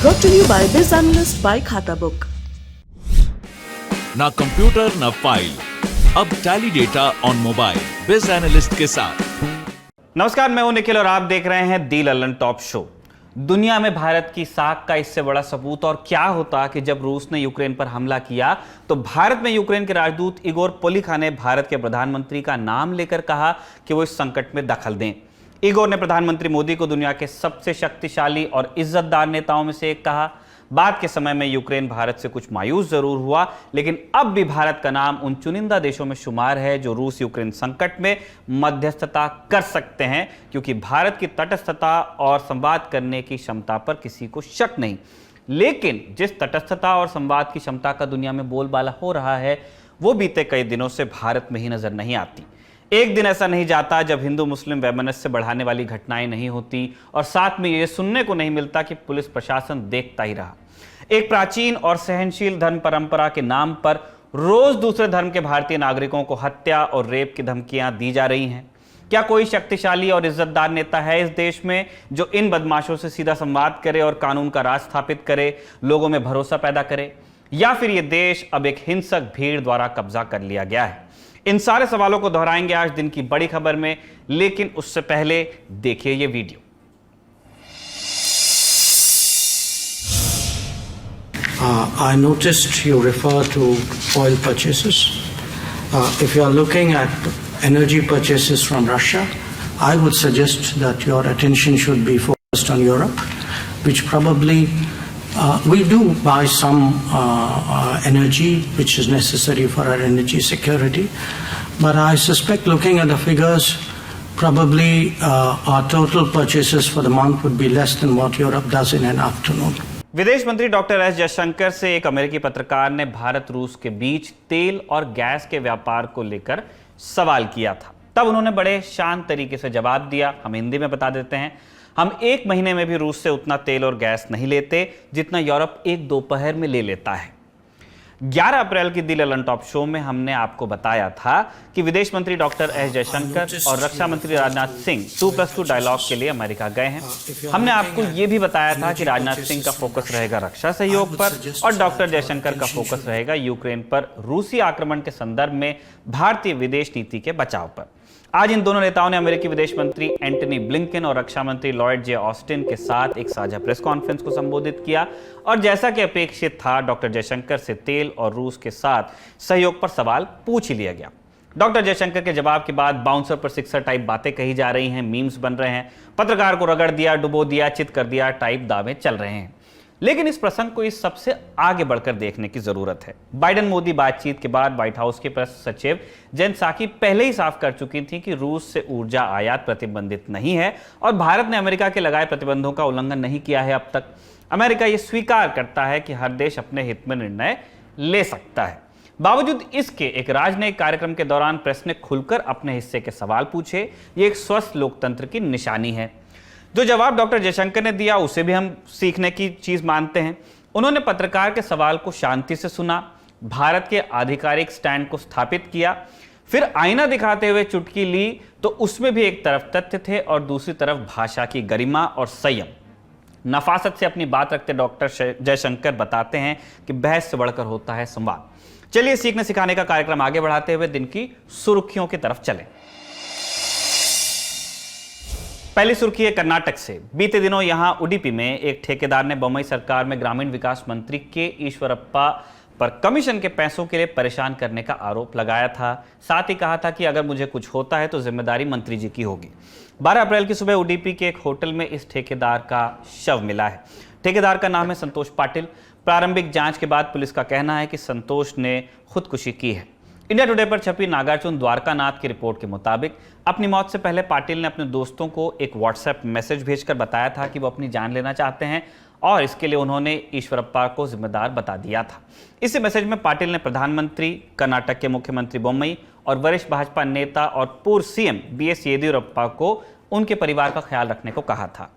Brought to you by Biz Analyst by खाता book. ना computer ना फाइल, अब टैली डेटा ऑन मोबाइल बिज एनालिस्ट के साथ। नमस्कार, मैं हूं निखिल और आप देख रहे हैं दी लल्लन टॉप शो। दुनिया में भारत की साख का इससे बड़ा सबूत और क्या होता कि जब रूस ने यूक्रेन पर हमला किया तो भारत में यूक्रेन के राजदूत इगोर पोलिखा ने भारत के प्रधानमंत्री का नाम लेकर कहा कि वो इस संकट में दखल दें। इगोर ने प्रधानमंत्री मोदी को दुनिया के सबसे शक्तिशाली और इज्जतदार नेताओं में से एक कहा। बाद के समय में यूक्रेन भारत से कुछ मायूस जरूर हुआ, लेकिन अब भी भारत का नाम उन चुनिंदा देशों में शुमार है जो रूस यूक्रेन संकट में मध्यस्थता कर सकते हैं, क्योंकि भारत की तटस्थता और संवाद करने की क्षमता पर किसी को शक नहीं। लेकिन जिस तटस्थता और संवाद की क्षमता का दुनिया में बोलबाला हो रहा है, वो बीते कई दिनों से भारत में ही नजर नहीं आती। एक दिन ऐसा नहीं जाता जब हिंदू मुस्लिम वैमनस्य बढ़ाने वाली घटनाएं नहीं होती और साथ में ये सुनने को नहीं मिलता कि पुलिस प्रशासन देखता ही रहा। एक प्राचीन और सहनशील धर्म परंपरा के नाम पर रोज दूसरे धर्म के भारतीय नागरिकों को हत्या और रेप की धमकियां दी जा रही हैं। क्या कोई शक्तिशाली और इज्जतदार नेता है इस देश में जो इन बदमाशों से सीधा संवाद करे और कानून का राज स्थापित करे, लोगों में भरोसा पैदा करे, या फिर यह देश अब एक हिंसक भीड़ द्वारा कब्जा कर लिया गया है? इन सारे सवालों को दोहराएंगे आज दिन की बड़ी खबर में, लेकिन उससे पहले देखिए ये video. I noticed you refer to oil purchases. If you are looking at energy purchases from Russia, I would suggest that your attention should be focused on Europe, which probably we do buy some energy which is necessary for our energy security, but I suspect looking at the figures, probably our total purchases for the month would be less than what Europe does in an afternoon. विदेश मंत्री doctor S Jaishankar से एक अमेरिकी पत्रकार ने भारत रूस के बीच तेल और गैस के व्यापार को लेकर सवाल किया था। तब उन्होंने बड़े शांत तरीके से जवाब दिया। हम हिंदी में बता देते हैं। हम एक महीने में भी रूस से उतना तेल और गैस नहीं लेते जितना यूरोप एक दोपहर में ले लेता है। 11 अप्रैल की दी लल्लन टॉप शो में हमने आपको बताया था कि विदेश मंत्री डॉक्टर एस जयशंकर और रक्षा मंत्री राजनाथ सिंह 2+2 डायलॉग के लिए अमेरिका गए हैं। हमने आपको यह भी बताया था कि राजनाथ सिंह का फोकस रहेगा रक्षा सहयोग पर और डॉक्टर जयशंकर का फोकस रहेगा यूक्रेन पर रूसी आक्रमण के संदर्भ में भारतीय विदेश नीति के बचाव पर। आज इन दोनों नेताओं ने अमेरिकी विदेश मंत्री एंटनी ब्लिंकन और रक्षा मंत्री लॉयड जे ऑस्टिन के साथ एक साझा प्रेस कॉन्फ्रेंस को संबोधित किया और जैसा कि अपेक्षित था, डॉक्टर जयशंकर से तेल और रूस के साथ सहयोग पर सवाल पूछ ही लिया गया। डॉक्टर जयशंकर के जवाब के बाद बाउंसर पर सिक्सर टाइप बातें कही जा रही हैं, मीम्स बन रहे हैं, पत्रकार को रगड़ दिया, डुबो दिया, चित कर दिया टाइप दावे चल रहे हैं। लेकिन इस प्रसंग को इस सबसे आगे बढ़कर देखने की जरूरत है। बाइडेन मोदी बातचीत के बाद व्हाइट हाउस के प्रेस सचिव जेन साकी पहले ही साफ कर चुकी थी कि रूस से ऊर्जा आयात प्रतिबंधित नहीं है और भारत ने अमेरिका के लगाए प्रतिबंधों का उल्लंघन नहीं किया है। अब तक अमेरिका यह स्वीकार करता है कि हर देश अपने हित में निर्णय ले सकता है। बावजूद इसके एक राजनयिक कार्यक्रम के दौरान प्रेस ने खुलकर अपने हिस्से के सवाल पूछे। ये एक स्वस्थ लोकतंत्र की निशानी है। जो जवाब डॉक्टर जयशंकर ने दिया उसे भी हम सीखने की चीज मानते हैं। उन्होंने पत्रकार के सवाल को शांति से सुना, भारत के आधिकारिक स्टैंड को स्थापित किया, फिर आईना दिखाते हुए चुटकी ली तो उसमें भी एक तरफ तथ्य थे और दूसरी तरफ भाषा की गरिमा और संयम। नफासत से अपनी बात रखते डॉक्टर जयशंकर बताते हैं कि बहस से बढ़कर होता है संवाद। चलिए सीखने सिखाने का कार्यक्रम आगे बढ़ाते हुए दिन की सुर्खियों की तरफ चलें। पहली सुर्खी है कर्नाटक से। बीते दिनों यहां उडुपी में एक ठेकेदार ने बम्बई सरकार में ग्रामीण विकास मंत्री के ईश्वरप्पा पर कमीशन के पैसों के लिए परेशान करने का आरोप लगाया था। साथ ही कहा था कि अगर मुझे कुछ होता है तो जिम्मेदारी मंत्री जी की होगी। 12 अप्रैल की सुबह उडुपी के एक होटल में इस ठेकेदार का शव मिला है। ठेकेदार का नाम है संतोष पाटिल। प्रारंभिक जांच के बाद पुलिस का कहना है कि संतोष ने खुदकुशी की है। इंडिया टुडे पर छपी नागार्जुन द्वारकानाथ की रिपोर्ट के मुताबिक अपनी मौत से पहले पाटिल ने अपने दोस्तों को एक व्हाट्सएप मैसेज भेजकर बताया था कि वो अपनी जान लेना चाहते हैं और इसके लिए उन्होंने ईश्वरप्पा को जिम्मेदार बता दिया था। इस मैसेज में पाटिल ने प्रधानमंत्री, कर्नाटक के मुख्यमंत्री बोम्मई और वरिष्ठ भाजपा नेता और पूर्व सीएम बीएस येदियुरप्पा को उनके परिवार का ख्याल रखने को कहा था।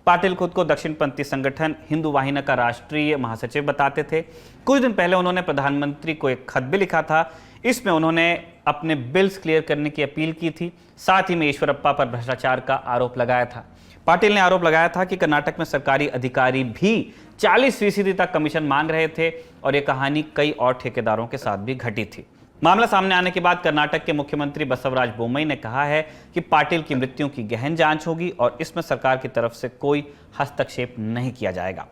पाटिल खुद को दक्षिणपंथी संगठन हिंदू वाहिनी का राष्ट्रीय महासचिव बताते थे। कुछ दिन पहले उन्होंने प्रधानमंत्री को एक खत भी लिखा था। इसमें उन्होंने अपने बिल्स क्लियर करने की अपील की थी। साथ ही में ईश्वरप्पा पर भ्रष्टाचार का आरोप लगाया था। पाटिल ने आरोप लगाया था कि कर्नाटक में सरकारी अधिकारी भी 40% तक कमीशन मांग रहे थे और यह कहानी कई और ठेकेदारों के साथ भी घटी थी। मामला सामने आने के बाद कर्नाटक के मुख्यमंत्री बसवराज बोम्मई ने कहा है कि पाटिल की मृत्यु की गहन जांच होगी और इसमें सरकार की तरफ से कोई हस्तक्षेप नहीं किया जाएगा।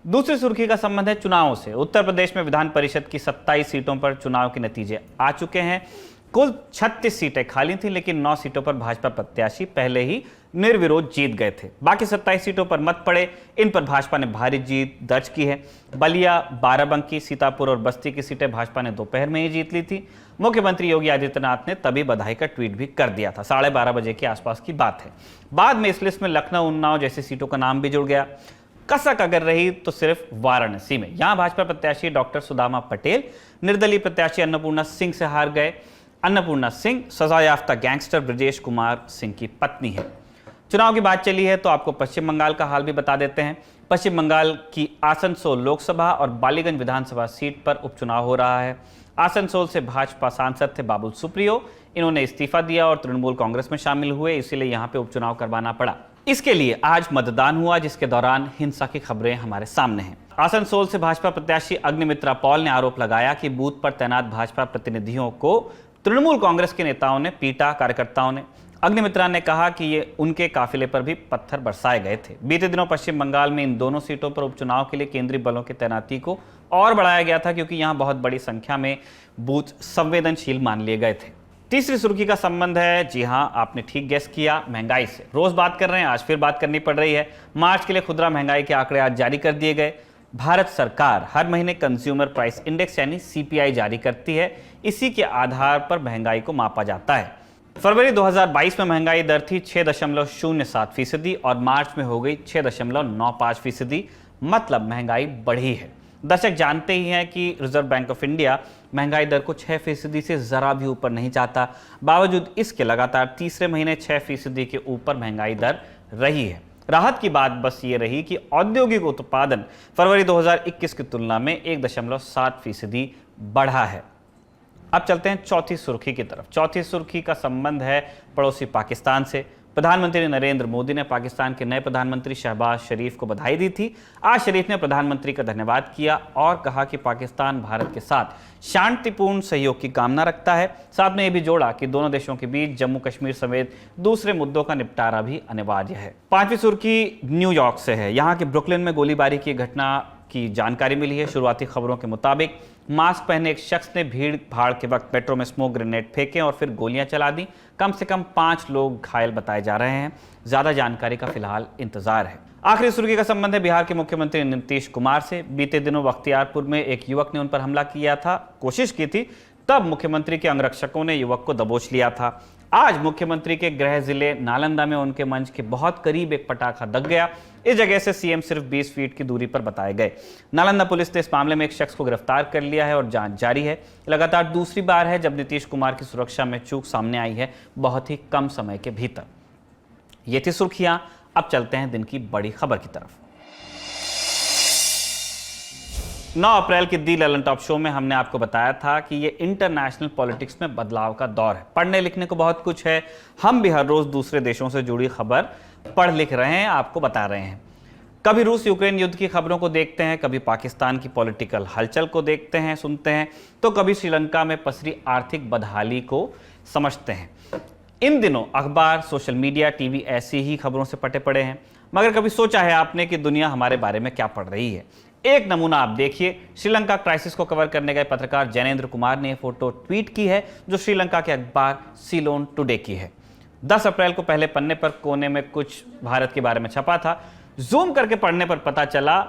दूसरी सुर्खी का संबंध है चुनावों से। उत्तर प्रदेश में विधान परिषद की 27 सीटों पर चुनाव के नतीजे आ चुके हैं। कुल 36 सीटें खाली थी, लेकिन 9 सीटों पर भाजपा प्रत्याशी पहले ही निर्विरोध जीत गए थे। बाकी 27 सीटों पर मत पड़े, इन पर भाजपा ने भारी जीत दर्ज की है। बलिया, बाराबंकी, सीतापुर और बस्ती की सीटें भाजपा ने दोपहर में ही जीत ली थी। मुख्यमंत्री योगी आदित्यनाथ ने तभी बधाई का ट्वीट भी कर दिया था। 12:30 बजे के आसपास की बात है। बाद में इस लिस्ट में लखनऊ, उन्नाव जैसी सीटों का नाम भी जुड़ गया। कसक अगर रही तो सिर्फ वाराणसी में। यहां भाजपा प्रत्याशी डॉक्टर सुदामा पटेल निर्दलीय प्रत्याशी अन्नपूर्णा सिंह से हार गए। अन्नपूर्णा सिंह सजायाफ्ता गैंगस्टर ब्रजेश कुमार सिंह की पत्नी है। चुनाव की बात चली है तो आपको पश्चिम बंगाल का हाल भी बता देते हैं। पश्चिम बंगाल की आसनसोल लोकसभा और बालीगंज विधानसभा सीट पर उपचुनाव हो रहा है। आसनसोल से भाजपा सांसद थे बाबुल सुप्रियो, इन्होंने इस्तीफा दिया और तृणमूल कांग्रेस में शामिल हुए, इसीलिए यहां पे उपचुनाव करवाना पड़ा। इसके लिए आज मतदान हुआ, जिसके दौरान हिंसा की खबरें हमारे सामने हैं। आसनसोल से भाजपा प्रत्याशी अग्निमित्रा पॉल ने आरोप लगाया कि बूथ पर तैनात भाजपा प्रतिनिधियों को तृणमूल कांग्रेस के नेताओं ने पीटा, कार्यकर्ताओं ने। अग्निमित्रा ने कहा कि ये उनके काफिले पर भी पत्थर बरसाए गए थे। बीते दिनों पश्चिम बंगाल में इन दोनों सीटों पर उपचुनाव के लिए केंद्रीय बलों की तैनाती को और बढ़ाया गया था, क्योंकि यहां बहुत बड़ी संख्या में बूथ संवेदनशील मान लिए गए थे। तीसरी सुर्खी का संबंध है, जी हां, आपने ठीक गेस किया, महंगाई से। रोज बात कर रहे हैं, आज फिर बात करनी पड़ रही है। मार्च के लिए खुदरा महंगाई के आंकड़े आज जारी कर दिए गए। भारत सरकार हर महीने कंज्यूमर प्राइस इंडेक्स यानी CPI जारी करती है। इसी के आधार पर महंगाई को मापा जाता है। फरवरी 2022 में महंगाई दर थी 6.07% और मार्च में हो गई 6.95%। मतलब महंगाई बढ़ी है। दर्शक जानते ही हैं कि रिजर्व बैंक ऑफ इंडिया महंगाई दर को 6% से जरा भी ऊपर नहीं चाहता। बावजूद इसके लगातार तीसरे महीने 6% के ऊपर महंगाई दर रही है। राहत की बात बस ये रही कि औद्योगिक उत्पादन फरवरी 2021 की तुलना में 1.7% बढ़ा है। अब चलते हैं चौथी सुर्खी की तरफ। चौथी सुर्खी का संबंध है पड़ोसी पाकिस्तान से। प्रधानमंत्री नरेंद्र मोदी ने पाकिस्तान के नए प्रधानमंत्री शहबाज शरीफ को बधाई दी थी। आज शरीफ ने प्रधानमंत्री का धन्यवाद किया और कहा कि पाकिस्तान भारत के साथ शांतिपूर्ण सहयोग की कामना रखता है। साथ में यह भी जोड़ा कि दोनों देशों के बीच जम्मू कश्मीर समेत दूसरे मुद्दों का निपटारा भी अनिवार्य है। पांचवी सुर्खी न्यूयॉर्क से है। यहाँ के ब्रुकलिन में गोलीबारी की घटना की जानकारी मिली है। शुरुआती खबरों के मुताबिक मास्क पहने एक शख्स ने भीड़ भाड़ के वक्त मेट्रो में स्मोक ग्रेनेड फेंके और फिर गोलियां चला दी। कम से कम 5 लोग घायल बताए जा रहे हैं। ज्यादा जानकारी का फिलहाल इंतजार है। आखिरी सुर्खी का संबंध है बिहार के मुख्यमंत्री नीतीश कुमार से। बीते दिनों बख्तियारपुर में एक युवक ने उन पर हमला किया था, कोशिश की थी, तब मुख्यमंत्री के अंगरक्षकों ने युवक को दबोच लिया था। आज मुख्यमंत्री के गृह जिले नालंदा में उनके मंच के बहुत करीब एक पटाखा दग गया। इस जगह से सीएम सिर्फ 20 फीट की दूरी पर बताए गए। नालंदा पुलिस ने इस मामले में एक शख्स को गिरफ्तार कर लिया है और जांच जारी है। लगातार दूसरी बार है जब नीतीश कुमार की सुरक्षा में चूक सामने आई है, बहुत ही कम समय के भीतर। ये थी सुर्खियां। अब चलते हैं दिन की बड़ी खबर की तरफ। 9 अप्रैल के दी ललन टॉप शो में हमने आपको बताया था कि ये इंटरनेशनल पॉलिटिक्स में बदलाव का दौर है। पढ़ने लिखने को बहुत कुछ है। हम भी हर रोज दूसरे देशों से जुड़ी खबर पढ़ लिख रहे हैं, आपको बता रहे हैं। कभी रूस यूक्रेन युद्ध की खबरों को देखते हैं, कभी पाकिस्तान की पॉलिटिकल हलचल को देखते हैं, सुनते हैं, तो कभी श्रीलंका में पसरी आर्थिक बदहाली को समझते हैं। इन दिनों अखबार, सोशल मीडिया, टीवी ऐसी ही खबरों से पटे पड़े हैं। मगर कभी सोचा है आपने कि दुनिया हमारे बारे में क्या पढ़ रही है? एक नमूना आप देखिए। श्रीलंका क्राइसिस को कवर करने गए पत्रकार जैनेंद्र कुमार ने फोटो ट्वीट की है, जो श्रीलंका के अखबार सीलोन टुडे की है। 10 अप्रैल को पहले पन्ने पर कोने में कुछ भारत के बारे में छपा था। जूम करके पढ़ने पर पता चला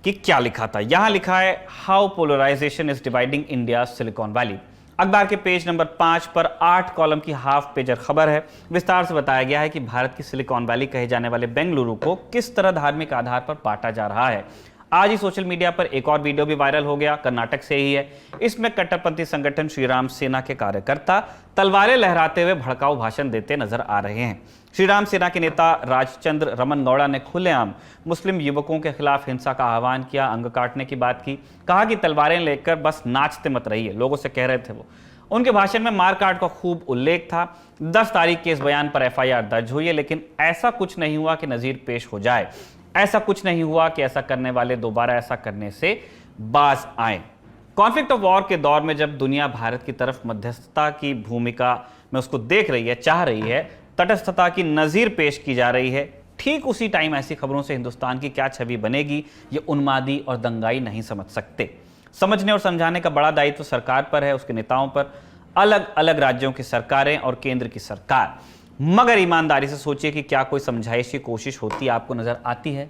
कि क्या लिखा था। यहां लिखा है, how polarisation is dividing India Silicon Valley. अखबार के पेज नंबर 5 पर 8 कॉलम की हाफ पेजर खबर है। विस्तार से बताया गया है कि भारत की सिलिकॉन वैली कहे जाने वाले बेंगलुरु को किस तरह धार्मिक आधार पर बांटा जा रहा है। आज ही सोशल मीडिया पर एक और वीडियो भी वायरल हो गया, कर्नाटक से ही है। इसमें कट्टरपंथी संगठन श्रीराम सेना के कार्यकर्ता तलवारें लहराते हुए भड़काऊ भाषण देते नजर आ रहे हैं। श्रीराम सेना के नेता राजचंद्र रमन गौड़ा ने खुलेआम मुस्लिम युवकों के खिलाफ हिंसा का आह्वान किया, अंग काटने की बात की, कहा कि तलवारें लेकर बस नाचते मत रहिए, लोगों से कह रहे थे वो। उनके भाषण में मारकाट का खूब उल्लेख था। 10 तारीख के इस बयान पर एफआईआर दर्ज हुई है, लेकिन ऐसा कुछ नहीं हुआ कि नजीर पेश हो जाए। ऐसा कुछ नहीं हुआ कि ऐसा करने वाले दोबारा ऐसा करने से बाज आए। कॉन्फ्लिक्ट ऑफ वॉर के दौर में जब दुनिया भारत की तरफ मध्यस्थता की भूमिका में उसको देख रही है, चाह रही है, तटस्थता की नजीर पेश की जा रही है, ठीक उसी टाइम ऐसी खबरों से हिंदुस्तान की क्या छवि बनेगी ये उन्मादी और दंगाई नहीं समझ सकते। समझने और समझाने का बड़ा दायित्व सरकार पर है, उसके नेताओं पर, अलग अलग राज्यों की सरकारें और केंद्र की सरकार। मगर ईमानदारी से सोचिए कि क्या कोई समझाइश की कोशिश होती आपको नजर आती है?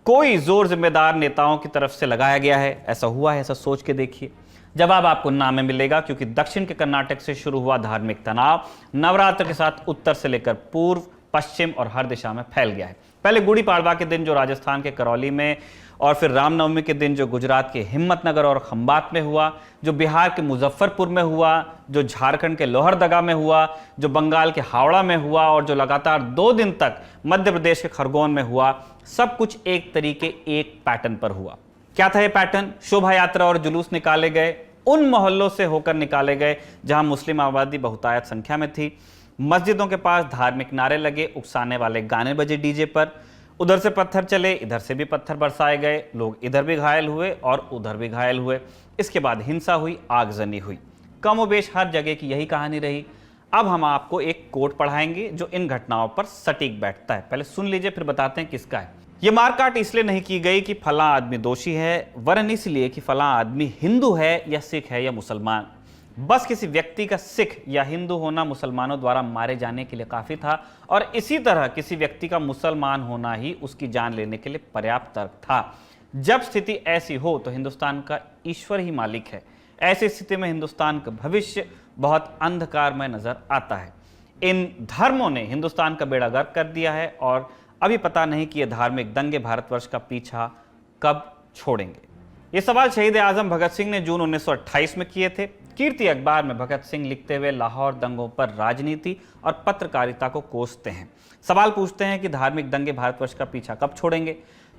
कोई जोर जिम्मेदार नेताओं की तरफ से लगाया गया है? ऐसा हुआ है? ऐसा सोच के देखिए। जवाब आपको ना में मिलेगा, क्योंकि दक्षिण के कर्नाटक से शुरू हुआ धार्मिक तनाव नवरात्र के साथ उत्तर से लेकर पूर्व, पश्चिम और हर दिशा में फैल गया है। पहले गुड़ी पाड़वा के दिन जो राजस्थान के करौली में, और फिर रामनवमी के दिन जो गुजरात के हिम्मतनगर और खंबात में हुआ, जो बिहार के मुजफ्फरपुर में हुआ, जो झारखंड के लोहरदगा में हुआ, जो बंगाल के हावड़ा में हुआ और जो लगातार 2 दिन तक मध्य प्रदेश के खरगोन में हुआ, सब कुछ एक तरीके एक पैटर्न पर हुआ। क्या था ये पैटर्न? शोभा यात्रा और जुलूस निकाले गए, उन मोहल्लों से होकर निकाले गए जहां मुस्लिम आबादी बहुतायत संख्या में थी। मस्जिदों के पास धार्मिक नारे लगे, उकसाने वाले गाने बजे डीजे पर, उधर से पत्थर चले, इधर से भी पत्थर बरसाए गए, लोग इधर भी घायल हुए और उधर भी घायल हुए। इसके बाद हिंसा हुई, आगजनी हुई। कमोबेश हर जगह की यही कहानी रही। अब हम आपको एक कोट पढ़ाएंगे जो इन घटनाओं पर सटीक बैठता है। पहले सुन लीजिए, फिर बताते हैं किसका है। यह मारकाट इसलिए नहीं की गई कि फला आदमी दोषी है, वरन इसलिए कि फला आदमी हिंदू है या सिख है या मुसलमान। बस किसी व्यक्ति का सिख या हिंदू होना मुसलमानों द्वारा मारे जाने के लिए काफी था, और इसी तरह किसी व्यक्ति का मुसलमान होना ही उसकी जान लेने के लिए पर्याप्त तर्क था। जब स्थिति ऐसी हो तो हिंदुस्तान का ईश्वर ही मालिक है। ऐसी स्थिति में हिंदुस्तान का भविष्य बहुत अंधकारमय नजर आता है। इन धर्मों ने हिंदुस्तान का बेड़ा गर्क कर दिया है, और अभी पता नहीं कि ये धार्मिक दंगे भारतवर्ष का पीछा कब छोड़ेंगे। ये सवाल शहीद आजम भगत सिंह ने जून 1928 में किए थे। कीर्ति अखबार में भगत सिंह लिखते हुए लाहौर दंगों पर राजनीति और पत्रकारिता को कोसते हैं। सवाल पूछते हैं कि धार्मिक दंगे भारतवर्ष का पीछा कब छोड़ेंगे।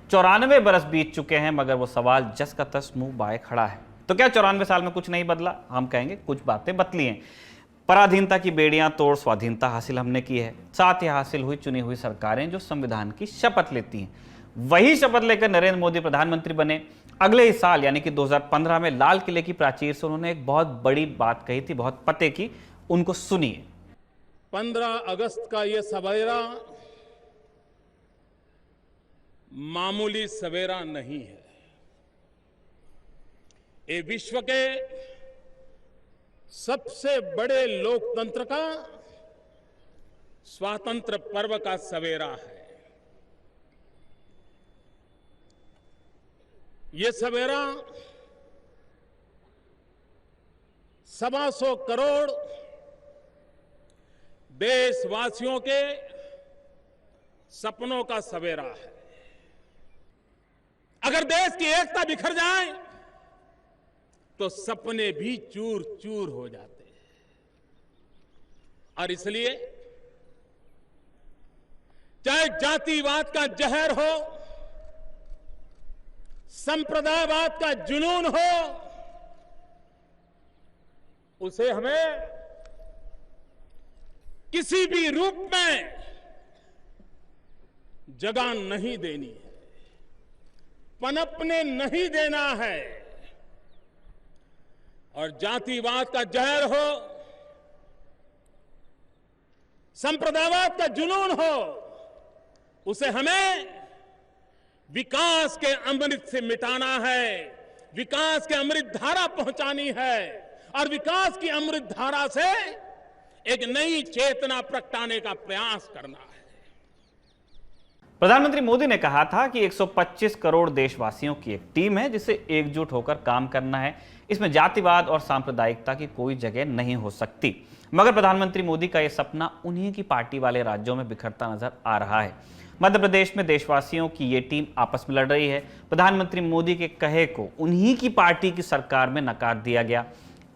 94 बरस बीत चुके हैं, मगर वो सवाल जस का तस मुंह बाए खड़ा है। तो क्या 94 साल में कुछ नहीं बदला? हम कहेंगे कुछ बातें बदली हैं। पराधीनता की बेड़ियां तोड़ स्वाधीनता हासिल हमने की है। साथ ही हासिल हुई चुनी हुई सरकारें जो संविधान की शपथ लेती हैं। वही शपथ लेकर नरेंद्र मोदी प्रधानमंत्री बने। अगले ही साल यानी कि 2015 में लाल किले की प्राचीर से उन्होंने एक बहुत बड़ी बात कही थी, बहुत पते की। उनको सुनिए। 15 अगस्त का यह सवेरा मामूली सवेरा नहीं है। ये विश्व के सबसे बड़े लोकतंत्र का स्वातंत्र पर्व का सवेरा है। ये सवेरा 125 करोड़ देशवासियों के सपनों का सवेरा है। अगर देश की एकता बिखर जाए तो सपने भी चूर चूर हो जाते हैं, और इसलिए चाहे जातिवाद का जहर हो, संप्रदायवाद का जुनून हो, उसे हमें किसी भी रूप में जगह नहीं देनी है, पनपने नहीं देना है। और जातिवाद का जहर हो, संप्रदायवाद का जुनून हो, उसे हमें विकास के अमृत से मिटाना है, विकास के अमृत धारा पहुंचानी है, और विकास की अमृत धारा से एक नई चेतना प्रगटाने का प्रयास करना है। प्रधानमंत्री मोदी ने कहा था कि 125 करोड़ देशवासियों की एक टीम है जिसे एकजुट होकर काम करना है। इसमें जातिवाद और सांप्रदायिकता की कोई जगह नहीं हो सकती। मगर प्रधानमंत्री मोदी का यह सपना उन्हीं की पार्टी वाले राज्यों में बिखरता नजर आ रहा है। मध्य प्रदेश में देशवासियों की ये टीम आपस में लड़ रही है। प्रधानमंत्री मोदी के कहे को उन्हीं की पार्टी की सरकार में नकार दिया गया।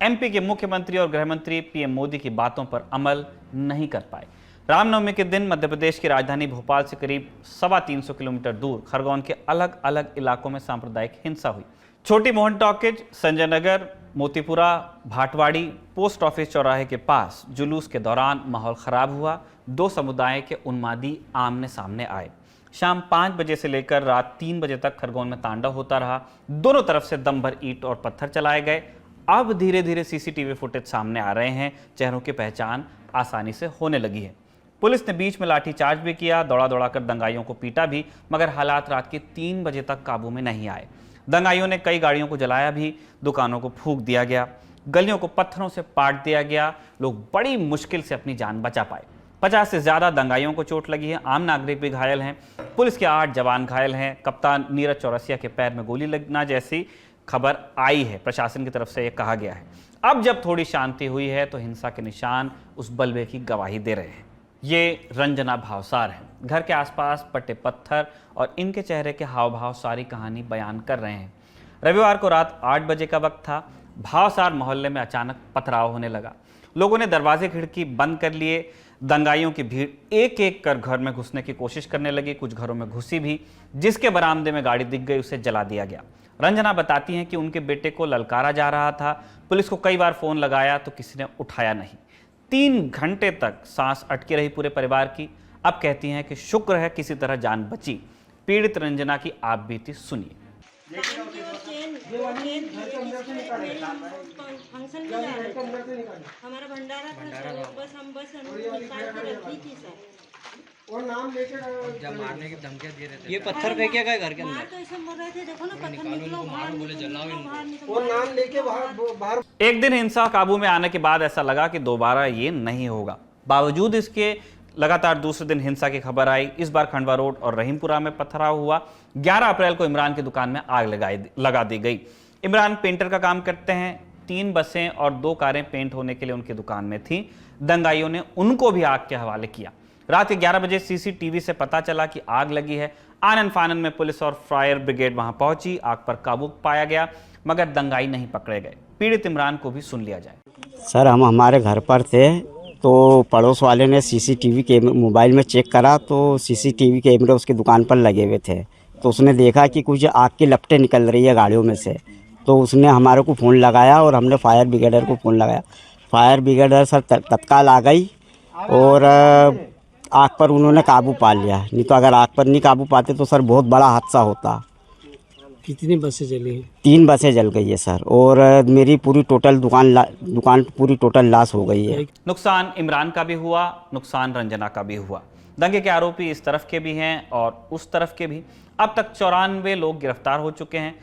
एमपी के मुख्यमंत्री और गृहमंत्री पीएम मोदी की बातों पर अमल नहीं कर पाए। रामनवमी के दिन मध्य प्रदेश की राजधानी भोपाल से करीब 325 किलोमीटर दूर खरगोन के अलग अलग इलाकों में सांप्रदायिक हिंसा हुई। छोटी Mohan talkies, Sanjay Nagar, Motipura, भाटवाड़ी, post office चौराहे के पास जुलूस के दौरान माहौल खराब हुआ। दो समुदाय के उन्मादी आमने सामने आए। शाम 5 बजे से लेकर रात 3 बजे तक खरगोन में तांडव होता रहा। दोनों तरफ से दम भर ईंट और पत्थर चलाए गए। अब धीरे धीरे सीसीटीवी फुटेज सामने आ रहे हैं। चेहरों की पहचान आसानी से होने लगी है। पुलिस ने बीच में लाठीचार्ज भी किया, दौड़ा दौड़ा कर दंगाइयों को पीटा भी, मगर हालात रात के 3 बजे तक काबू में नहीं आए। दंगाइयों ने कई गाड़ियों को जलाया भी, दुकानों को फूंक दिया गया, गलियों को पत्थरों से पाट दिया गया। लोग बड़ी मुश्किल से अपनी जान बचा पाए। 50 से ज्यादा दंगाइयों को चोट लगी है। आम नागरिक भी घायल हैं। पुलिस के 8 जवान घायल हैं। कप्तान नीरज चौरसिया के पैर में गोली लगना जैसी खबर आई है। प्रशासन की तरफ से यह कहा गया है। अब जब थोड़ी शांति हुई है तो हिंसा के निशान उस बलवे की गवाही दे रहे हैं। ये रंजना भावसार हैं। घर के आसपास पट्टे पत्थर और इनके चेहरे के हाव भाव सारी कहानी बयान कर रहे हैं। रविवार को रात 8 बजे का वक्त था। भावसार मोहल्ले में अचानक पथराव होने लगा। लोगों ने दरवाजे खिड़की बंद कर लिए। दंगाइयों की भीड़ एक एक कर घर में घुसने की कोशिश करने लगी। कुछ घरों में घुसी भी। जिसके बरामदे में गाड़ी दिख गई उसे जला दिया गया। रंजना बताती हैं कि उनके बेटे को ललकारा जा रहा था। पुलिस को कई बार फोन लगाया तो किसी ने उठाया नहीं। 3 घंटे तक सांस अटकी रही पूरे परिवार की। अब कहती हैं कि शुक्र है किसी तरह जान बची। पीड़ित रंजना की आप बीती सुनिए। फंक्शन में जा रहे थे, हमारा भंडारा था, बस हम निकाल के रखी थी सर। और नाम लेके जब मारने की धमकियां दे रहे थे। ये पत्थर फेंके गए घर के अंदर। तो ऐसे बोल रहे थे, देखो ना पत्थर निकलो बाहर, बोले जलाओ। और नाम लेके बाहर। एक दिन हिंसा काबू में आने के बाद ऐसा लगा कि दोबारा ये नहीं होगा। बावजूद इसके लगातार दूसरे दिन हिंसा की खबर आई। इस बार खंडवा रोड और रहीमपुरा में पथराव हुआ। 11 अप्रैल को इमरान की दुकान में आग लगा दी गई। इमरान पेंटर का काम करते हैं। 3 बसें और 2 कारें पेंट होने के लिए उनकी दुकान में थी। दंगाइयों ने उनको भी आग के हवाले किया। रात के 11 बजे सीसीटीवी से पता चला कि आग लगी है। आनन फानन में पुलिस और फायर ब्रिगेड वहां पहुंची। आग पर काबू पाया गया, मगर दंगाई नहीं पकड़े गए। पीड़ित इमरान को भी सुन लिया जाए। सर, हम हमारे घर पर थे तो पड़ोस वाले ने सीसीटीवी के मोबाइल में चेक करा तो सीसीटीवी कैमरे उसकी दुकान पर लगे हुए थे। तो उसने देखा कि कुछ आग की लपटें निकल रही है गाड़ियों में से। तो उसने हमारे को फ़ोन लगाया और हमने फायर ब्रिगेडर को फ़ोन लगाया। फायर ब्रिगेडर सर तत्काल आ गई और आग पर उन्होंने काबू पा लिया। नहीं तो अगर आग पर नहीं काबू पाते तो सर बहुत बड़ा हादसा होता। कितनी बसें जली हैं? 3 बसें जल गई है सर, और मेरी पूरी टोटल दुकान पूरी टोटल लॉस हो गई है। नुकसान इमरान का भी हुआ, नुकसान रंजना का भी हुआ। दंगे के आरोपी इस तरफ के भी हैं और उस तरफ के भी। अब तक 94 लोग गिरफ्तार हो चुके हैं।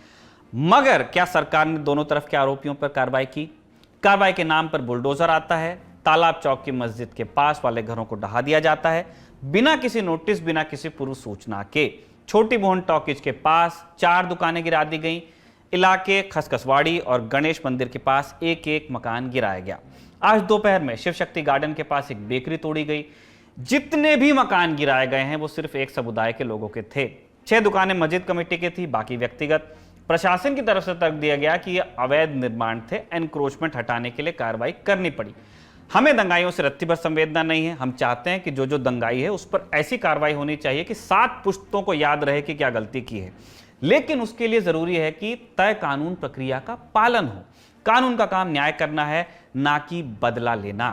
मगर क्या सरकार ने दोनों तरफ के आरोपियों पर कार्रवाई की? कार्रवाई के नाम पर बुलडोजर आता है। तालाब चौक की मस्जिद के पास वाले घरों को ढहा दिया जाता है बिना किसी नोटिस, बिना किसी पूर्व सूचना के। छोटी मोहन टॉकीज के पास 4 दुकानें गिरा दी गईं। इलाके खसखसवाड़ी और गणेश मंदिर के पास एक एक मकान गिराया गया। आज दोपहर में शिव शक्ति गार्डन के पास एक बेकरी तोड़ी गई। जितने भी मकान गिराए गए हैं वो सिर्फ एक समुदाय के लोगों के थे। 6 दुकानें मस्जिद कमेटी की थी, बाकी व्यक्तिगत। प्रशासन की तरफ से तर्क दिया गया कि ये अवैध निर्माण थे, एनक्रोचमेंट हटाने के लिए कार्रवाई करनी पड़ी। हमें दंगाइयों से रत्ती भर संवेदना नहीं है। हम चाहते हैं कि जो दंगाई है उस पर ऐसी कार्रवाई होनी चाहिए कि 7 पुश्तों को याद रहे कि क्या गलती की है। लेकिन उसके लिए जरूरी है कि तय कानून प्रक्रिया का पालन हो। कानून का काम न्याय करना है, ना कि बदला लेना।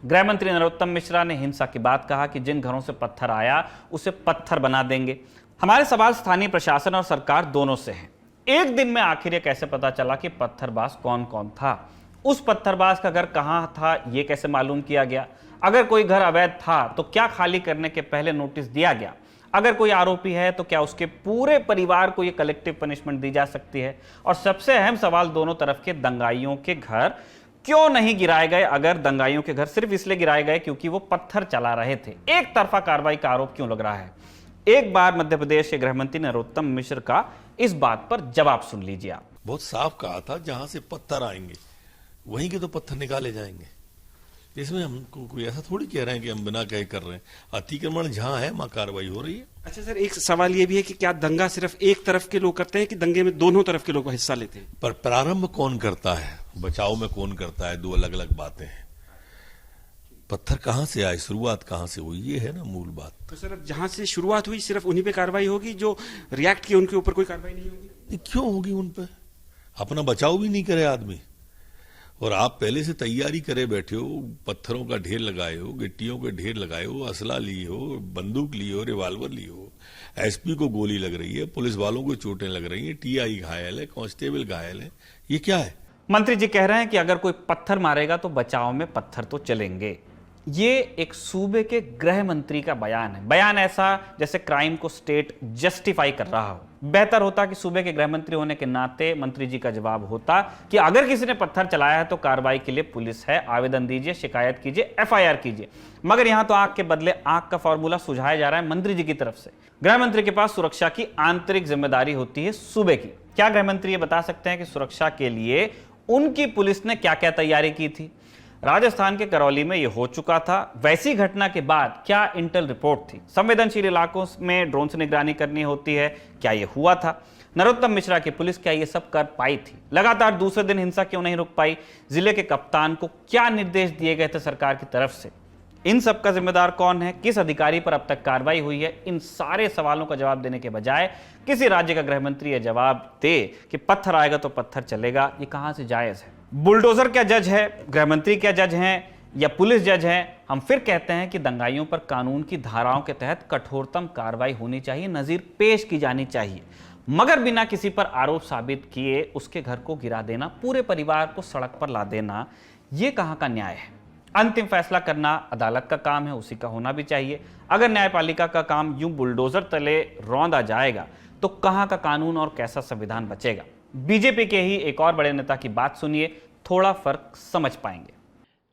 गृह मंत्री नरोत्तम मिश्रा ने हिंसा की बात कहा कि जिन घरों से पत्थर आया उसे पत्थर बना देंगे। हमारे सवाल स्थानीय प्रशासन और सरकार दोनों से हैं। एक दिन में आखिर ये कैसे पता चला कि पत्थरबाज कौन कौन था? उस पत्थरबाज का घर कहां था ये कैसे मालूम किया गया? अगर कोई घर अवैध था तो क्या खाली करने के पहले नोटिस दिया गया? अगर कोई आरोपी है तो क्या उसके पूरे परिवार को ये कलेक्टिव पनिशमेंट दी जा सकती है? और सबसे अहम सवाल, दोनों तरफ के दंगाइयों के घर क्यों नहीं गिराए गए? अगर दंगाइयों के घर सिर्फ इसलिए गिराए गए क्योंकि वो पत्थर चला रहे थे, एक तरफा कार्रवाई का आरोप क्यों लग रहा है? एक बार मध्य प्रदेश के गृह मंत्री नरोत्तम मिश्र का इस बात पर जवाब सुन लीजिए आप। बहुत साफ कहा था, जहां से पत्थर आएंगे वहीं के तो पत्थर निकाले जाएंगे। इसमें हमको कोई ऐसा थोड़ी कह रहे हैं कि हम बिना कहे कर रहे हैं। अतिक्रमण जहां है वहां कार्रवाई हो रही है। अच्छा सर, एक सवाल ये भी है कि क्या दंगा सिर्फ एक तरफ के लोग करते हैं कि दंगे में दोनों तरफ के लोग हिस्सा लेते हैं? पर प्रारंभ कौन करता है, बचाव में कौन करता है, 2 अलग अलग बातें हैं। पत्थर कहां से आए, शुरुआत कहां से हुई, ये है ना मूल बात। तो सर, अब जहां से शुरुआत हुई सिर्फ उन्हीं पे कार्रवाई होगी, जो रिएक्ट किए उनके ऊपर कोई कार्रवाई नहीं होगी? ये क्यों होगी उन पे? अपना बचाव भी नहीं करे आदमी, और आप पहले से तैयारी करे बैठे हो, पत्थरों का ढेर लगाए हो, गिट्टियों के ढेर लगाए हो, असला लिए हो, बंदूक लिए हो, रिवाल्वर लिए हो, एसपी को गोली लग रही है, पुलिस वालों को चोटें लग रही हैं, टीआई घायल है, कांस्टेबल घायल है, ये क्या है? मंत्री जी कह रहे हैं कि अगर कोई पत्थर मारेगा तो बचाव में पत्थर तो चलेंगे। ये एक सूबे के गृह मंत्री का बयान है। बयान ऐसा जैसे क्राइम को स्टेट जस्टिफाई कर रहा हो। बेहतर होता कि सूबे के गृह मंत्री होने के नाते मंत्री जी का जवाब होता कि अगर किसी ने पत्थर चलाया है तो कार्रवाई के लिए पुलिस है, आवेदन दीजिए, शिकायत कीजिए, एफआईआर कीजिए। मगर यहां तो आंख के बदले आंख का फॉर्मूला सुझाया जा रहा है मंत्री जी की तरफ से। गृह मंत्री के पास सुरक्षा की आंतरिक जिम्मेदारी होती है सूबे की। क्या गृह मंत्री ये बता सकते हैं कि सुरक्षा के लिए उनकी पुलिस ने क्या क्या तैयारी की थी? राजस्थान के करौली में यह हो चुका था। वैसी घटना के बाद क्या इंटेल रिपोर्ट थी? संवेदनशील इलाकों में ड्रोन से निगरानी करनी होती है, क्या यह हुआ था? नरोत्तम मिश्रा की पुलिस क्या यह सब कर पाई थी? लगातार दूसरे दिन हिंसा क्यों नहीं रुक पाई? जिले के कप्तान को क्या निर्देश दिए गए थे सरकार की तरफ से? इन सब का जिम्मेदार कौन है? किस अधिकारी पर अब तक कार्रवाई हुई है? इन सारे सवालों का जवाब देने के बजाय किसी राज्य का गृह मंत्री यह जवाब दे कि पत्थर आएगा तो पत्थर चलेगा, ये कहां से जायज है? बुलडोजर क्या जज है? गृह मंत्री क्या जज हैं या पुलिस जज हैं? हम फिर कहते हैं कि दंगाइयों पर कानून की धाराओं के तहत कठोरतम कार्रवाई होनी चाहिए, नजीर पेश की जानी चाहिए, मगर बिना किसी पर आरोप साबित किए उसके घर को गिरा देना, पूरे परिवार को सड़क पर ला देना, यह कहां का न्याय है? अंतिम फैसला करना अदालत का काम है, उसी का होना भी चाहिए। अगर न्यायपालिका का काम यूं बुलडोजर तले रौंदा जाएगा तो कहां का कानून और कैसा संविधान बचेगा? बीजेपी के ही एक और बड़े नेता की बात सुनिए, थोड़ा फर्क समझ पाएंगे।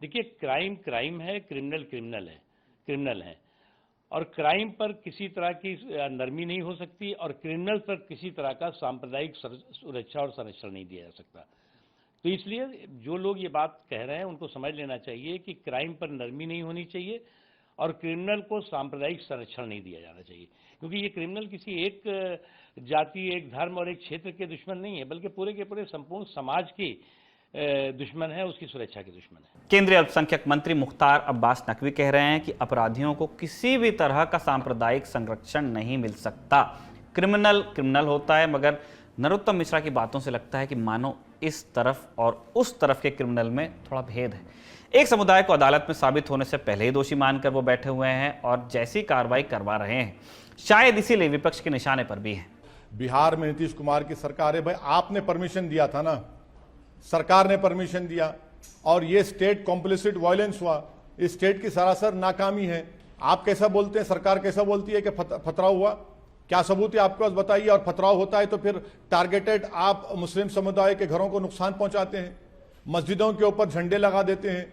देखिए, क्राइम क्राइम है, क्रिमिनल क्रिमिनल है, और क्राइम पर किसी तरह की नरमी नहीं हो सकती और क्रिमिनल पर किसी तरह का सांप्रदायिक सुरक्षा और संरक्षण नहीं दिया जा सकता। तो इसलिए जो लोग ये बात कह रहे हैं उनको समझ लेना चाहिए कि क्राइम पर नरमी नहीं होनी चाहिए और क्रिमिनल को सांप्रदायिक संरक्षण नहीं दिया जाना चाहिए, क्योंकि ये क्रिमिनल किसी एक जाति, एक धर्म और एक क्षेत्र के दुश्मन नहीं है, बल्कि पूरे के पूरे संपूर्ण समाज की दुश्मन है, उसकी सुरक्षा के दुश्मन है। केंद्रीय अल्पसंख्यक मंत्री मुख्तार अब्बास नकवी कह रहे हैं कि अपराधियों को किसी भी तरह का सांप्रदायिक संरक्षण नहीं मिल सकता। क्रिमिनल क्रिमिनल होता है, मगर नरोत्तम मिश्रा की बातों से लगता है कि मानो इस तरफ और उस तरफ के क्रिमिनल में थोड़ा भेद है। एक समुदाय को अदालत में साबित होने से पहले ही दोषी मानकर वो बैठे हुए हैं और जैसी कार्रवाई करवा रहे हैं, शायद इसीलिए विपक्ष के निशाने पर भी है। बिहार में नीतीश कुमार की सरकार है, भाई आपने परमिशन दिया था ना, सरकार ने परमिशन दिया, और ये स्टेट कॉम्प्लिसिट वायलेंस हुआ, इस स्टेट की सरासर नाकामी है। आप कैसा बोलते हैं, सरकार कैसा बोलती है कि पथराव हुआ? क्या सबूत है आपके पास, बताइए। और पथराव होता है तो फिर टारगेटेड आप मुस्लिम समुदाय के घरों को नुकसान पहुंचाते हैं, मस्जिदों के ऊपर झंडे लगा देते हैं,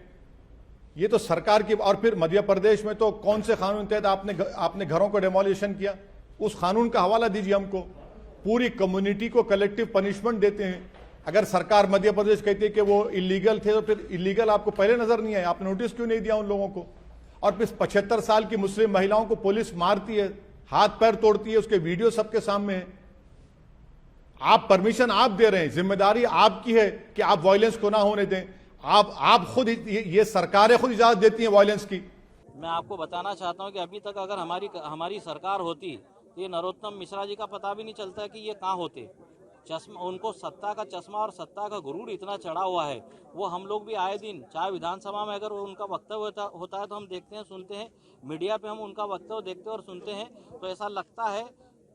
ये तो सरकार की। और फिर मध्य प्रदेश में तो कौन से कानून तहत आपने घरों को डेमोलिशन किया, उस कानून का हवाला दीजिए हमको। पूरी कम्युनिटी को कलेक्टिव पनिशमेंट देते हैं। अगर सरकार मध्य प्रदेश कहती है कि वो इलीगल थे तो फिर इलीगल आपको पहले नजर नहीं आया, आपने नोटिस क्यों नहीं दिया उन लोगों को? और फिर 75 साल की मुस्लिम महिलाओं को पुलिस मारती है, हाथ पैर तोड़ती है, उसके वीडियो सबके सामने है। आप परमिशन आप दे रहे हैं, जिम्मेदारी आपकी है कि आप वायलेंस को ना होने दें। आप खुद ये सरकारें खुद इजाजत देती हैं वायलेंस की। मैं आपको बताना चाहता हूं कि अभी तक अगर हमारी सरकार होती तो ये नरोत्तम मिश्रा जी का पता भी नहीं चलता है कि ये कहाँ होते। चश्मा, उनको सत्ता का चश्मा और सत्ता का गुरूर इतना चढ़ा हुआ है। वो हम लोग भी आए दिन, चाहे विधानसभा में अगर उनका वक्तव्य होता है तो हम देखते हैं, सुनते हैं, मीडिया पे हम उनका वक्तव्य देखते हैं और सुनते हैं, तो ऐसा लगता है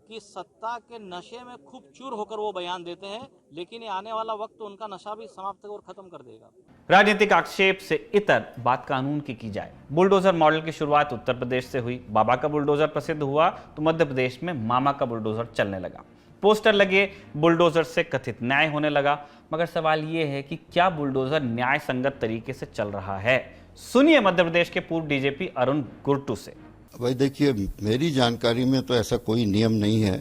कि सत्ता के नशे में खूब चूर होकर वो बयान देते हैं, लेकिन ये आने वाला वक्त तो उनका नशा भी समाप्त और खत्म कर देगा। राजनीतिक आक्षेप से इतर बात कानून की जाए। बुलडोजर मॉडल की शुरुआत उत्तर प्रदेश से हुई। बाबा का बुलडोजर प्रसिद्ध हुआ तो मध्य प्रदेश में मामा का बुलडोजर चलने लगा। पोस्टर लगे, बुलडोजर से कथित न्याय होने लगा। मगर सवाल यह है कि क्या बुलडोजर न्याय संगत तरीके से चल रहा है? सुनिए मध्य प्रदेश के पूर्व डीजीपी अरुण गुरटू से। भाई देखिए, मेरी जानकारी में तो ऐसा कोई नियम नहीं है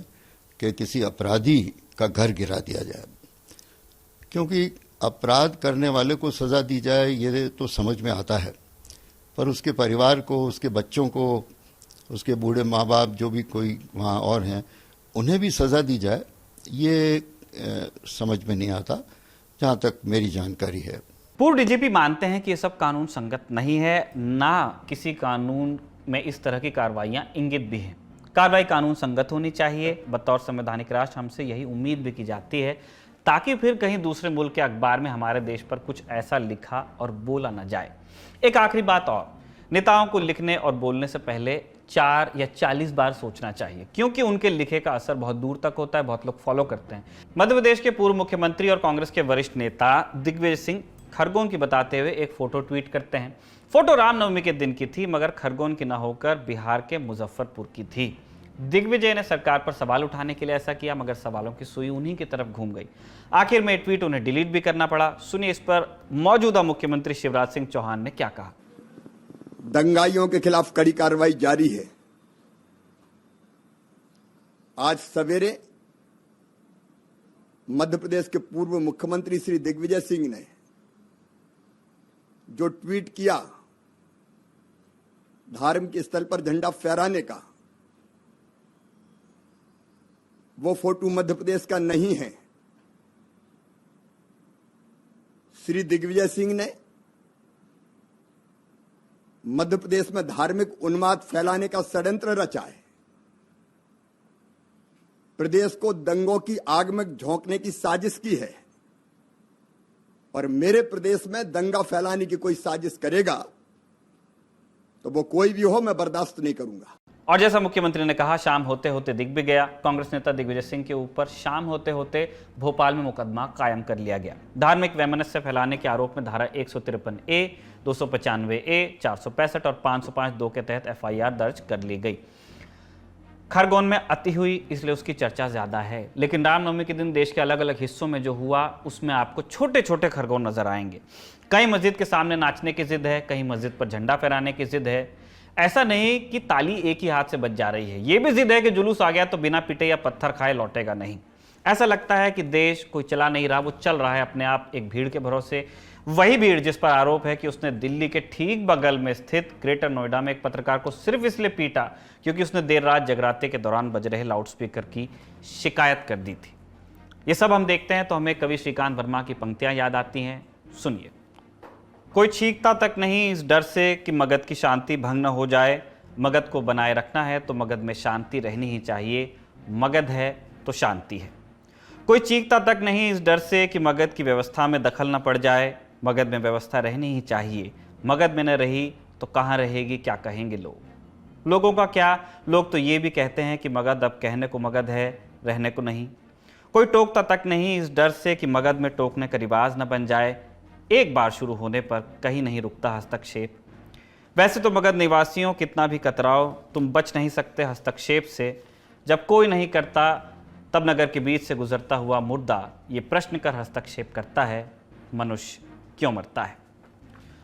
कि किसी अपराधी का घर गिरा दिया जाए, क्योंकि अपराध करने वाले को सजा दी जाए ये तो समझ में आता है, पर उसके परिवार को, उसके बच्चों को, उसके बूढ़े माँ बाप जो भी कोई वहाँ और हैं, उन्हें भी सजा दी जाए, ये समझ में नहीं आता, जहाँ तक मेरी जानकारी है। पूर्व डीजीपी मानते हैं कि ये सब कानून संगत नहीं है, ना किसी कानून में इस तरह की कार्रवाइयां इंगित भी हैं। कार्रवाई कानून संगत होनी चाहिए। बतौर संवैधानिक राष्ट्र हमसे यही उम्मीद भी की जाती है, ताकि फिर कहीं दूसरे मुल्क के अखबार में हमारे देश पर कुछ ऐसा लिखा और बोला न जाए। एक आखिरी बात और, नेताओं को लिखने और बोलने से पहले 4 या 40 बार सोचना चाहिए, क्योंकि उनके लिखे का असर बहुत दूर तक होता है, बहुत लोग फॉलो करते हैं। मध्य प्रदेश के पूर्व मुख्यमंत्री और कांग्रेस के वरिष्ठ नेता दिग्विजय सिंह खरगोन की बताते हुए एक फोटो ट्वीट करते हैं। फोटो रामनवमी के दिन की थी, मगर खरगोन की न होकर बिहार के मुजफ्फरपुर की थी। दिग्विजय ने सरकार पर सवाल उठाने के लिए ऐसा किया, मगर सवालों की सुई उन्हीं की तरफ घूम गई। आखिर में ट्वीट उन्हें डिलीट भी करना पड़ा। सुनिए इस पर मौजूदा मुख्यमंत्री शिवराज सिंह चौहान ने क्या कहा। दंगाइयों के खिलाफ कड़ी कार्रवाई जारी है। आज सवेरे मध्य प्रदेश के पूर्व मुख्यमंत्री श्री दिग्विजय सिंह ने जो ट्वीट किया धार्मिक स्थल पर झंडा फहराने का, वो फोटो मध्य प्रदेश का नहीं है। श्री दिग्विजय सिंह ने मध्य प्रदेश में धार्मिक उन्माद फैलाने का षड्यंत्र रचा है। प्रदेश को दंगों की आग में झोंकने की साजिश की है, और मेरे प्रदेश में दंगा फैलाने की कोई साजिश करेगा तो वो कोई भी हो, मैं बर्दाश्त नहीं करूंगा। और जैसा मुख्यमंत्री ने कहा, शाम होते होते दिख भी गया। कांग्रेस नेता दिग्विजय सिंह के ऊपर शाम होते होते भोपाल में मुकदमा कायम कर लिया गया। धार्मिक वैमनस्य फैलाने के आरोप में धारा 153A, 295A, 465 और 505(2) के तहत FIR दर्ज कर ली गई। खरगोन में अति हुई, इसलिए उसकी चर्चा ज्यादा है, लेकिन रामनवमी के दिन देश के अलग अलग हिस्सों में जो हुआ उसमें आपको छोटे छोटे खरगोन नजर आएंगे। कहीं मस्जिद के सामने नाचने की जिद है, कहीं मस्जिद पर झंडा फहराने की जिद है। ऐसा नहीं कि ताली एक ही हाथ से बज जा रही है, यह भी जिद है कि जुलूस आ गया तो बिना पिटे या पत्थर खाए लौटेगा नहीं। ऐसा लगता है कि देश कोई चला नहीं रहा, वो चल रहा है अपने आप, एक भीड़ के भरोसे। वही भीड़ जिस पर आरोप है कि उसने दिल्ली के ठीक बगल में स्थित ग्रेटर नोएडा में एक पत्रकार को सिर्फ इसलिए पीटा क्योंकि उसने देर रात जगराते के दौरान बज रहे लाउडस्पीकर की शिकायत कर दी थी। ये सब हम देखते हैं तो हमें कवि श्रीकांत वर्मा की पंक्तियां याद आती हैं। सुनिए। कोई चीखता तक नहीं इस डर से कि मगध की शांति भंग न हो जाए। मगध को बनाए रखना है तो मगध में शांति रहनी ही चाहिए। मगध है तो शांति है। कोई चीखता तक नहीं इस डर से कि मगध की व्यवस्था में दखल न पड़ जाए। मगध में व्यवस्था रहनी ही चाहिए। मगध में न रही तो कहाँ रहेगी, क्या कहेंगे लोग। लोगों का क्या, लोग तो ये भी कहते हैं कि मगध अब कहने को मगध है, रहने को नहीं। कोई टोकता तक नहीं इस डर से कि मगध में टोकने का रिवाज न बन जाए। एक बार शुरू होने पर कहीं नहीं रुकता हस्तक्षेप। वैसे तो मगध निवासियों कितना भी कतराओ, तुम बच नहीं सकते हस्तक्षेप से। जब कोई नहीं करता तब नगर के बीच से गुजरता हुआ मुर्दा ये प्रश्न कर हस्तक्षेप करता है, मनुष्य क्यों मरता है।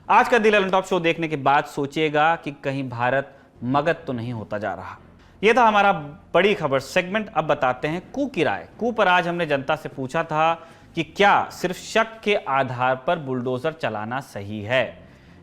आज का दी ललन टॉप शो देखने के बाद सोचिएगा कि कहीं भारत मगध तो नहीं होता जा रहा। यह था हमारा बड़ी खबर सेगमेंट। अब बताते हैं कू की राय। कू पर आज हमने जनता से पूछा था कि क्या सिर्फ शक के आधार पर बुलडोजर चलाना सही है।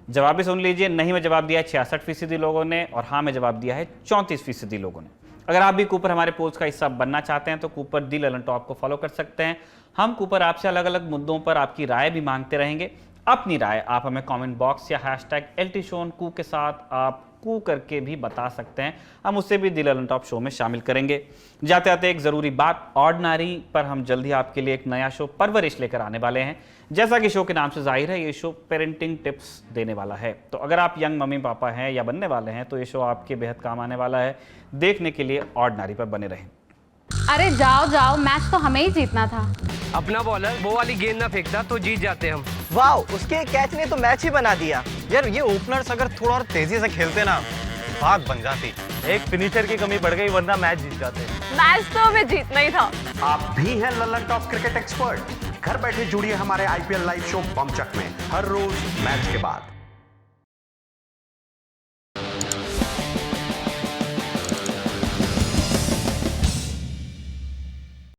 जवाब भी सुन लीजिए। नहीं में जवाब दिया है 66% लोगों ने और हाँ में जवाब दिया है 34% लोगों ने। अगर आप भी कूपर हमारे पोस्ट का हिस्सा बनना चाहते हैं तो कूपर दी ललन टॉप को फॉलो कर सकते हैं। हम कूपर आपसे अलग अलग मुद्दों पर आपकी राय भी मांगते रहेंगे। अपनी राय आप हमें कमेंट बॉक्स या #LTShow के साथ आप कू करके भी बता सकते हैं। हम उससे भी दी ललन टॉप शो में शामिल करेंगे। जाते जाते एक जरूरी बात, ऑर्डिनरी पर हम जल्द ही आपके लिए एक नया शो परवरिश लेकर आने वाले हैं। जैसा कि शो के नाम से जाहिर है, ये शो पेरेंटिंग टिप्स देने वाला है। तो अगर आप यंग मम्मी पापा हैं या बनने वाले हैं तो ये शो आपके बेहद काम आने वाला है। देखने के लिए ऑर्डिनरी पर बने रहें। अरे जाओ जाओ, मैच तो हमें ही जीतना था। अपना बॉलर वो वाली गेंद ना फेंकता तो जीत जाते हम। वाह, उसके कैच ने तो मैच ही बना दिया। यार ये ओपनर्स अगर थोड़ा और तेजी से खेलते ना, बात बन जाती। एक फिनिशर की कमी पड़ गई, वरना मैच जीत जाते। मैच तो हमें जीतना ही था। आप भी हैं ललन टॉप क्रिकेट एक्सपर्ट। घर बैठे जुड़िए हमारे IPL लाइव शो बमचक में हर रोज मैच के बाद।